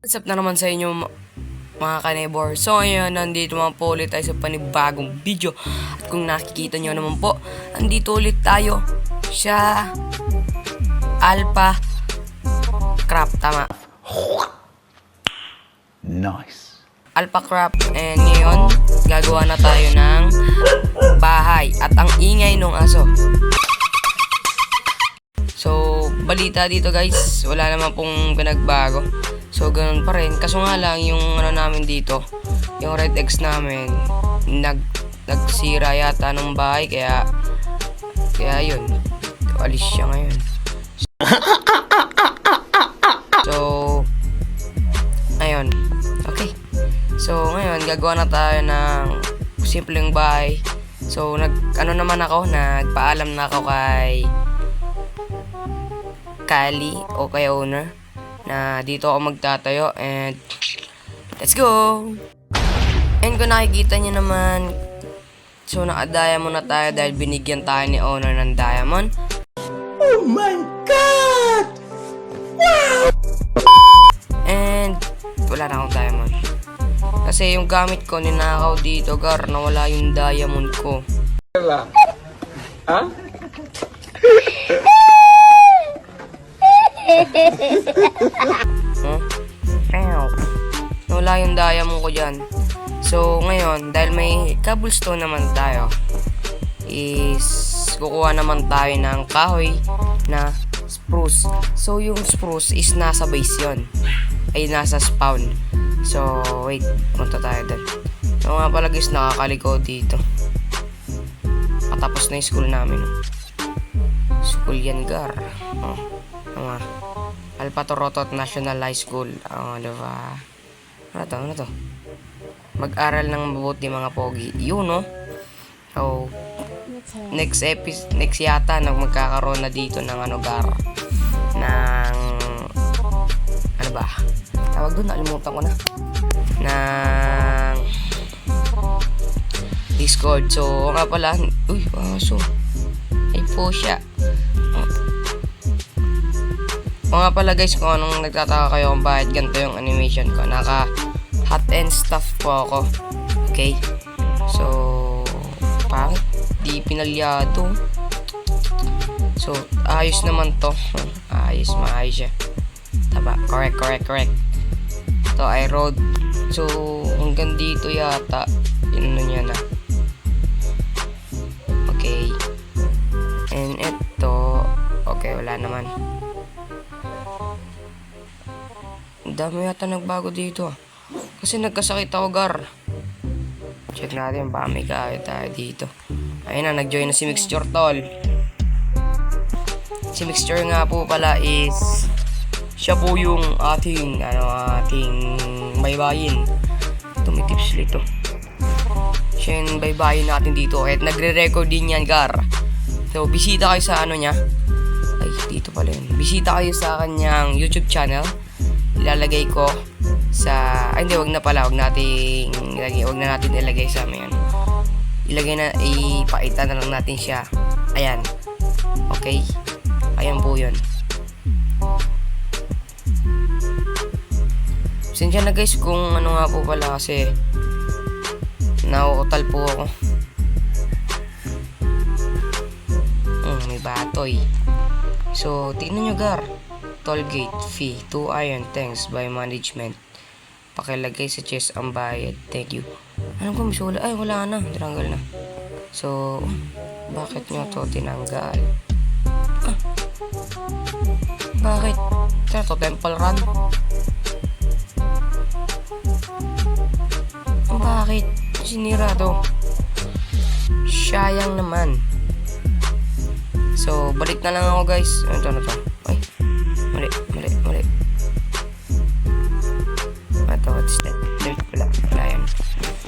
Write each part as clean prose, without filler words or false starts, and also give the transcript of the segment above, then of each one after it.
What's up na naman sa inyo mga kanebor. So ngayon, nandito naman po ulit tayo sa panibagong video. At kung nakikita nyo naman po, nandito ulit tayo sa Alpha Craft, tama? Nice. Alpha Craft, and ngayon, gagawa na tayo ng bahay. At ang ingay nung aso. So, balita dito guys, wala naman pong pinagbago. So, ganun pa rin. Kaso nga lang, yung ano namin dito, yung Red X namin, nagsira yata ng bahay, kaya yun, alis siya ngayon. So, ayun, okay. So, ngayon, gagawa na tayo ng simpleng bahay. So, nagpaalam na ako kay Kali o kay owner na dito ako magtatayo, and let's go! And kung nakikita nyo naman, so naka-diamond na tayo dahil binigyan tayo ni owner ng diamond. Oh my God! Wow! And wala na akong diamond. Kasi yung gamit ko ninakaw dito, gar, nawala yung diamond ko. Ha? Wala yung diamond ko dyan. So ngayon, dahil may cobblestone naman tayo, is kukuha naman tayo ng kahoy na spruce. So yung spruce is nasa base yon, ay nasa spawn. So wait, punta tayo doon. So nga pala guys, nakakaliko dito. Patapos na yung school namin. School yan, gar. Mga Alpha Torotot National High School. Diba? Ano to? Mag-aral ng mabuti mga pogi. Yun, no? So, next yata magkakaroon na dito ng gar. Ng ano ba? Tawag doon, nalimutan ko na. Ng Discord. So, nga pala, uy, aso. Ay po siya. O nga pala guys, kung anong nagtataka kayo kung bakit ganito yung animation ko, naka hot and stuff po ako. Okay? So, bakit di pinalyado? So, ayos naman to. Maayos siya. Taba, correct. Ito ay road. So, hanggang dito yata. Yun niya na. Okay. And ito, okay, wala naman. Dami yata nagbago dito. Kasi nagkasakit ako, gar. Check natin baka may kahit tayo dito. Ayun na, nag-join na si Mixture, tol. Si Mixture nga po pala is siya po yung ating baybayin. Tumitips dito. Siya yung baybayin natin dito. At nagre-record din yan, gar. So, bisita kayo sa niya. Ay, dito pala yun. Bisita kayo sa kanyang YouTube channel. Ilalagay ko sa wag na natin ilagay sa amin. Ipakita na lang natin siya. Ayan. Okay. Ayan po yun. Pasensya na guys kung ano nga po pala, kasi nauutal po ako. May batoy. So, tingnan nyo, gar. Tollgate fee 2 iron, thanks by management. Pakilagay sa chest ang bayad, thank you. Ano ko, misula? Ay, wala na, tinanggal na. So, bakit nyo to tinanggal? Bakit? Ito, temple run. Bakit? Sinira to. Sayang naman. So, balik na lang ako guys. Ano to? Ay, mali. What's that? Wala yan.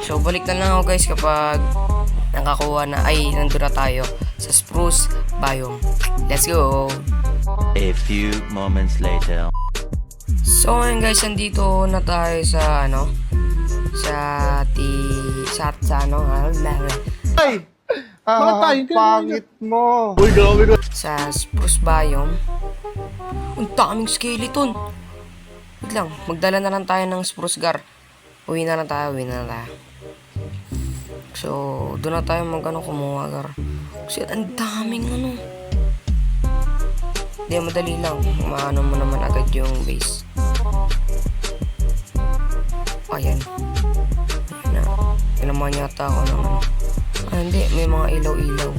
So, balik na lang ako guys kapag nakakuha na, nandun na tayo sa spruce biome. Let's go! A few moments later. So, ngayon guys, nandito na tayo sa Ay! Pangit mo! Sa spruce biome. Ang daming skeleton. Wait lang, magdala na lang tayo ng spruce gar. Uwi na lang tayo. So, doon na tayo kumuha gar. Kasi ang daming Hindi, madali lang. Maano mo naman agad yung base. Ayan. Ayan na. Tinaman yata ako ng hindi. May mga ilaw-ilaw.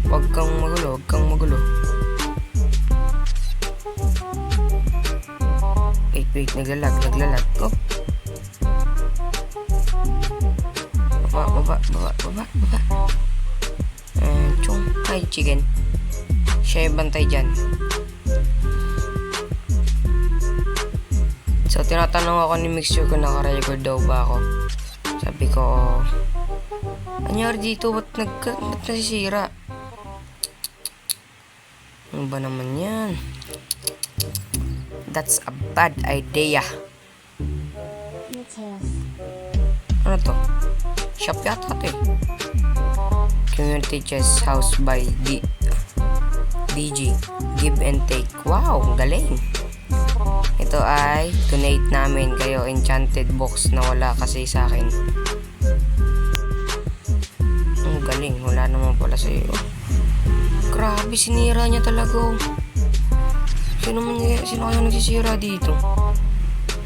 Wag kang magulo. Wait, naglalag. Oh. Baba. Chung. Hi, chicken. Siya yung bantay dyan. So, tinatanong ako ni Mixture kung naka-record daw ba ako. Sabi ko, anyari dito, ba't nasisira? Ano ba naman yan? That's a bad idea. Ano to? Shop yata to eh. Community chess house by DG. Give and take. Wow, galing. Ito ay donate namin kayo. Enchanted box na wala kasi sa akin. Ang galing. Wala naman pala sa'yo. Grabe, sinira niya talaga. Sino kaya nagsisira dito?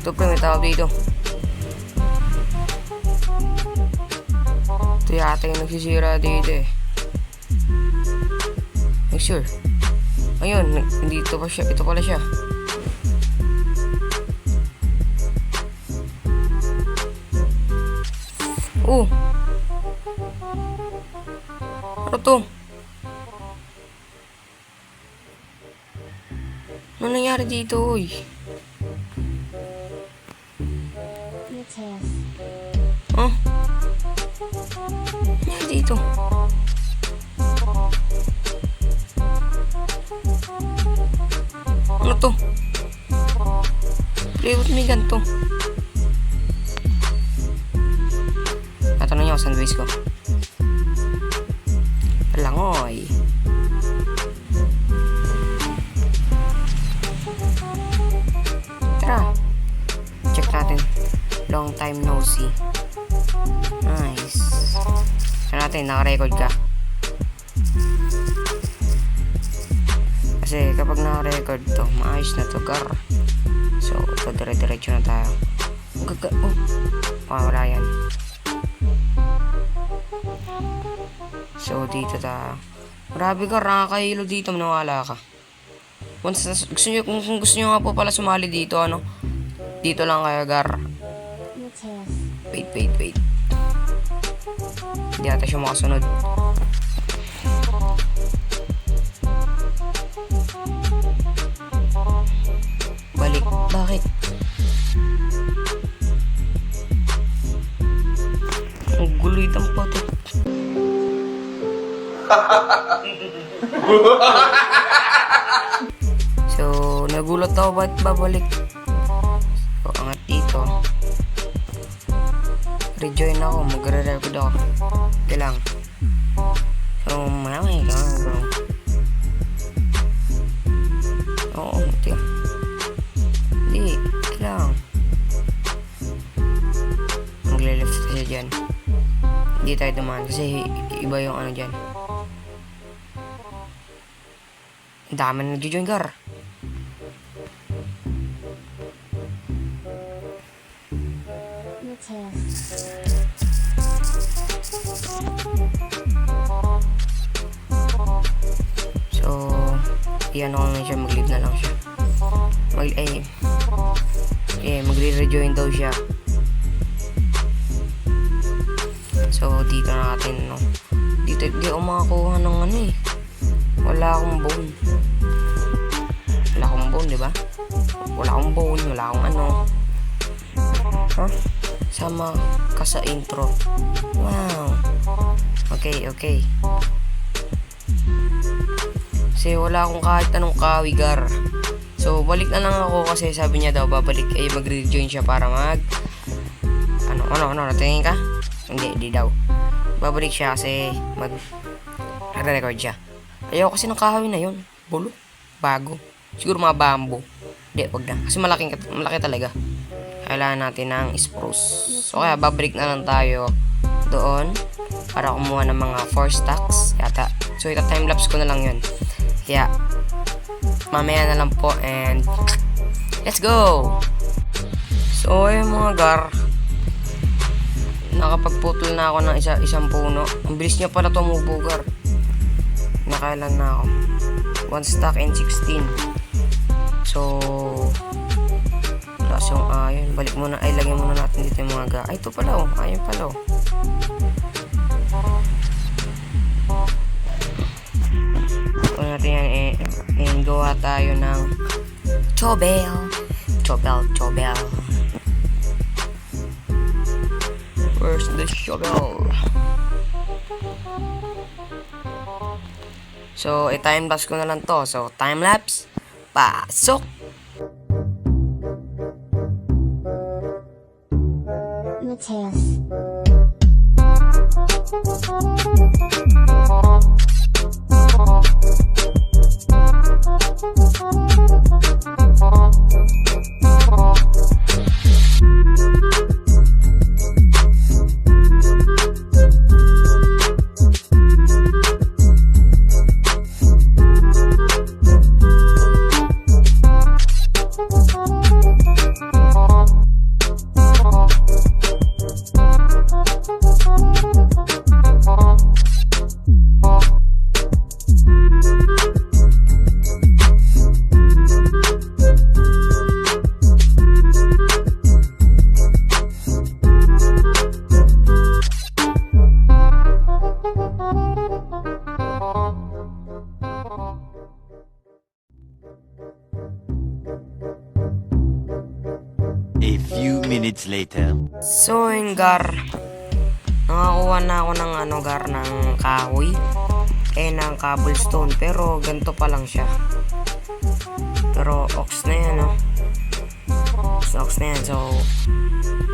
Ito pre, may tawag dito. Ito yata yung nagsisira dito eh. Make sure. Ayun, dito pa siya. Ito pala siya. Oh. Ano to? Ano nangyari dito, oy? Huh? Ano nangyari dito? Ano to? Play with me ganito. Tatanong niya ako saan base ko. Langoy. Tara. Check natin. Long time no see. Nice. Ano natin, naka-record ka? Kasi kapag naka-record to, maayos na to, gar. So, ito dire-diretso na tayo. Wala yan. So, dito tayo. Grabe ka, nakakahilo dito, manawala ka. Kung gusto nyo nga po pala sumali dito, dito lang kayo, gar. Wait. Hindi ata siya makasunod. Balik. Bakit? Ang guloy ng patot. So, nagulat ako ba't babalik? So, angat dito. Rejoin ako, magre-record ako. Ito lang. So, malamay ka, bro. Oo, ito. Hindi, ito lang. Magle-left kasi dyan. Hindi tayo dumaan kasi iba yung dyan. Ang dami na nag-join, gar. So, iyan ako nga siya, mag-leave na lang siya. Magre-rejoin daw siya. So, dito na natin, Dito, di ako makakuha ng Wala akong bone. Wala akong bone, di ba? Wala akong bone, wala akong Huh? Sama ka sa intro. Wow. Okay. Kasi wala akong kahit anong kawigar. So, balik na lang ako kasi sabi niya daw babalik mag-rejoin siya para natingin ka? Hindi daw. Babalik siya kasi nagre-record siya. Ayoko kasi ng kahoy na yun. Bulok. Bago. Siguro mga bamboo. Hindi, wag na. Kasi malaki talaga. Kailangan natin ng spruce. So kaya babalik na lang tayo doon para kumuha ng mga 4 stacks yata. So ita-timelapse ko na lang yun. Kaya mamaya na lang po and let's go! So ayun mga gar, nakapagputol na ako ng isang puno. Ang bilis niya pala tumubo gar. Nakailan na ako. 1 stack and 16. So lakas yung ayon. Balik muna, ay lagyan muna natin dito yung mga ga. Ay ito pala oh, ayon pala oh. Kung natin yan and gawa tayo ng chobel. Where's the shovel? So, i-timelapse ko na lang to. So, timelapse. Pasok! Mateus. A few minutes later. So, yun gar, nakakuha na ako ng gar, ng kahoy ng cobblestone, pero ganito pa lang siya. Pero ox na yan ox na yan. So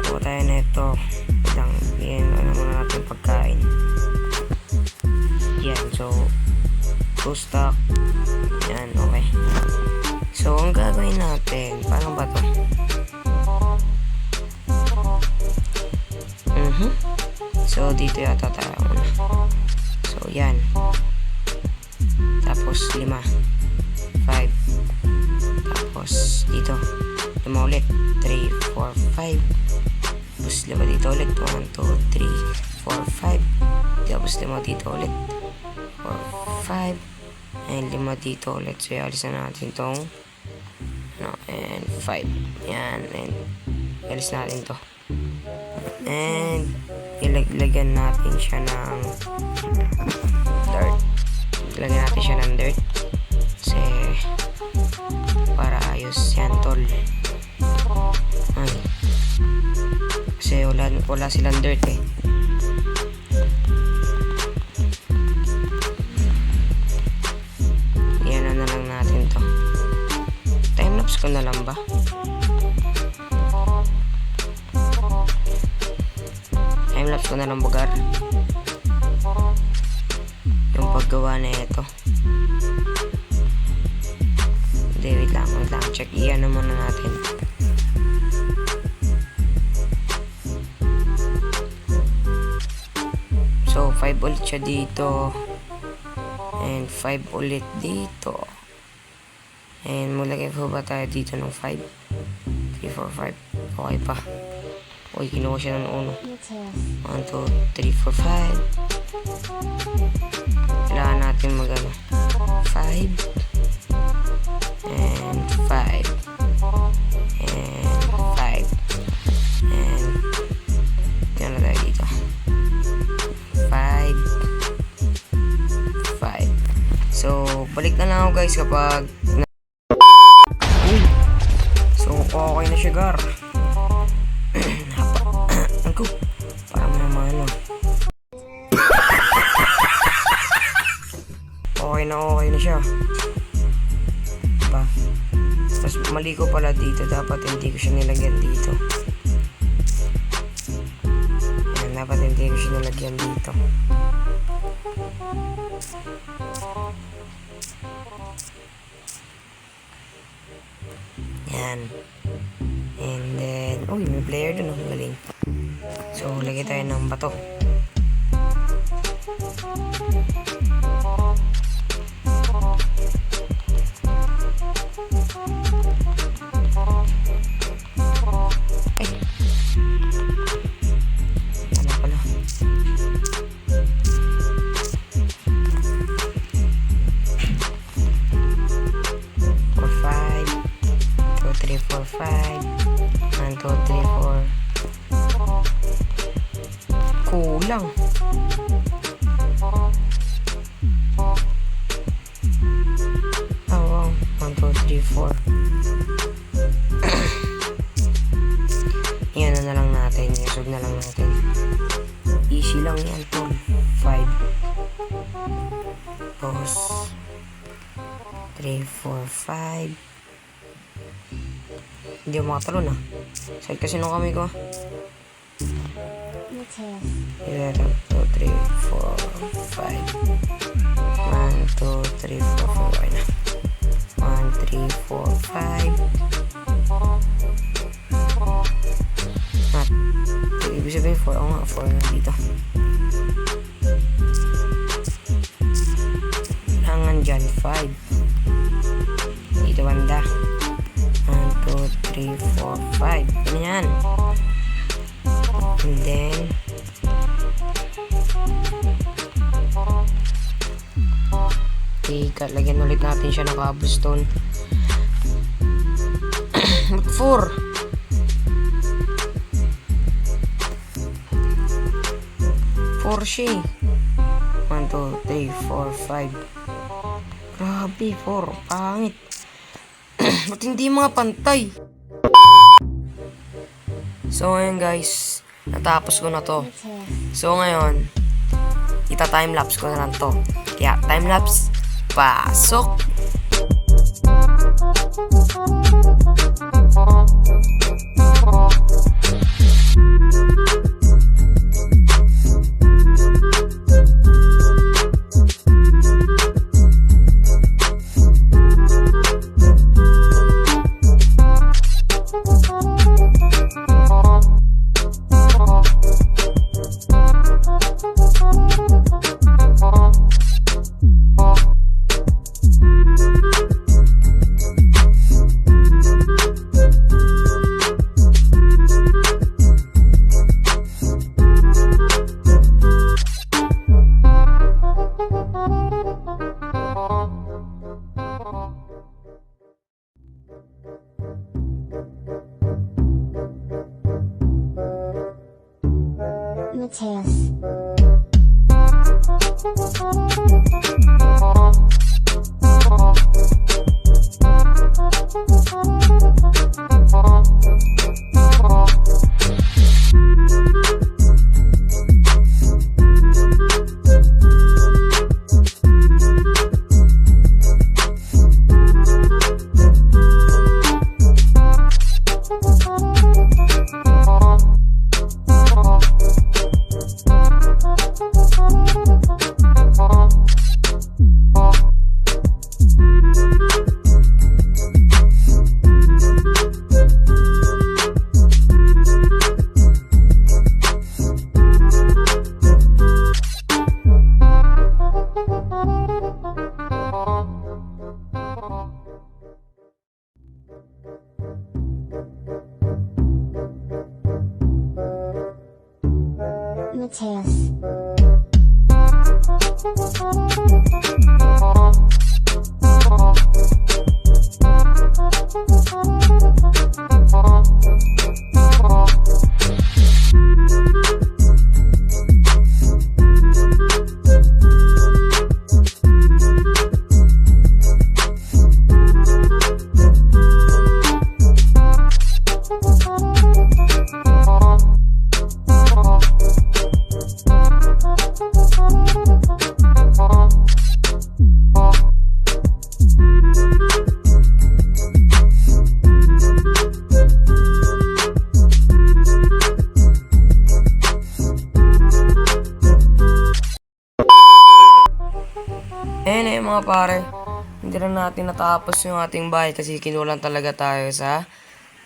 kuha tayo na ito lang, yan, muna natin pagkain yan. So 2 stack yan, okay. So ang gagawin natin, paano ba to? So dito yata tayo una. So yan, tapos 5 tapos dito 5 ulit, 3, 4, 5 tapos 5 dito ulit, 1, 2, 3, 4, 5 tapos 5 dito ulit, 4, 5 and 5 dito ulit. So ialis na natin tong and 5 yan, and ialis natin to and ilagyan natin siya ng dirt. Ilagyan natin siya ng dirt kasi para ayos yan tol. Ay, kasi wala silang dirt eh. Yan na lang natin to. Timelapse ko na lang ba? Timelapse ko na lang bugar yung paggawa na ito. Hindi, wait lang, check iyan na muna natin. So 5 ulit siya dito and 5 ulit dito and mulagay po ba tayo dito ng 5 3, 4, 5 okay pa. Uy, kinuha siya ng uno. 1, 2, 3, 4, 5. Kailangan natin mag 5 and 5 and 5 and yan na tayo dito. 5 So balik na lang ako guys kapag so okay na siya gar. Parang naman okay na siya. Diba? Tapos mali ko pala dito, dapat hindi ko siya nilagyan dito. Ayan, dapat hindi ko siya nilagyan dito. Yan. And then, uy, may player dun, oh, galing. So, lagay tayo ng bato. Ay. Ano pala? Four, 5. 2, 3, 4, 5. 1, 2, 3, 4. Kulang. Oh, wow. 1, 2, 3, 4. Yan na lang natin. Isog na lang natin. Easy lang yan, tol. 5. Tapos 3, 4, 5. Hindi ako makatalon ah. Side kasi nung kami ko. Mateus. 11, 2, 3, 4, 5. 1, 2, 3, 4, 5. Okay na. 1, 3, 4, 5. At, ibig sabihin 4. Oo nga, 4 na dito. Kailangan dyan, 5. Dito banda. 1, 2, 3, 4, 5. Ganyan. And then, lagyan ulit natin siya ng cobblestone. 4. 4 siya eh. 1, 2, 3, 4, 5. Grabe, 4. Pangit. Ba't hindi mga pantay? So ngayon guys, natapos ko na to. Mateus. So ngayon, ita-timelapse ko na lang to. Kaya timelapse, pasok! Mateus. Mateus. pare. Hindi na natin natapos yung ating bahay kasi kinulang talaga tayo sa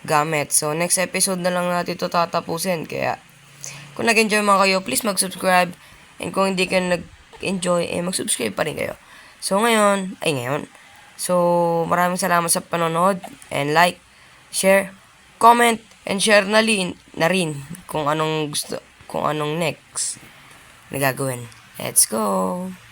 gamit. So, next episode na lang natin ito tatapusin. Kaya, kung nag-enjoy man kayo, please mag-subscribe. And kung hindi kayo nag-enjoy, mag-subscribe pa rin kayo. So, ngayon. So, maraming salamat sa panonood. And like, share, comment, and share na rin kung anong gusto, kung anong next na gagawin. Let's go!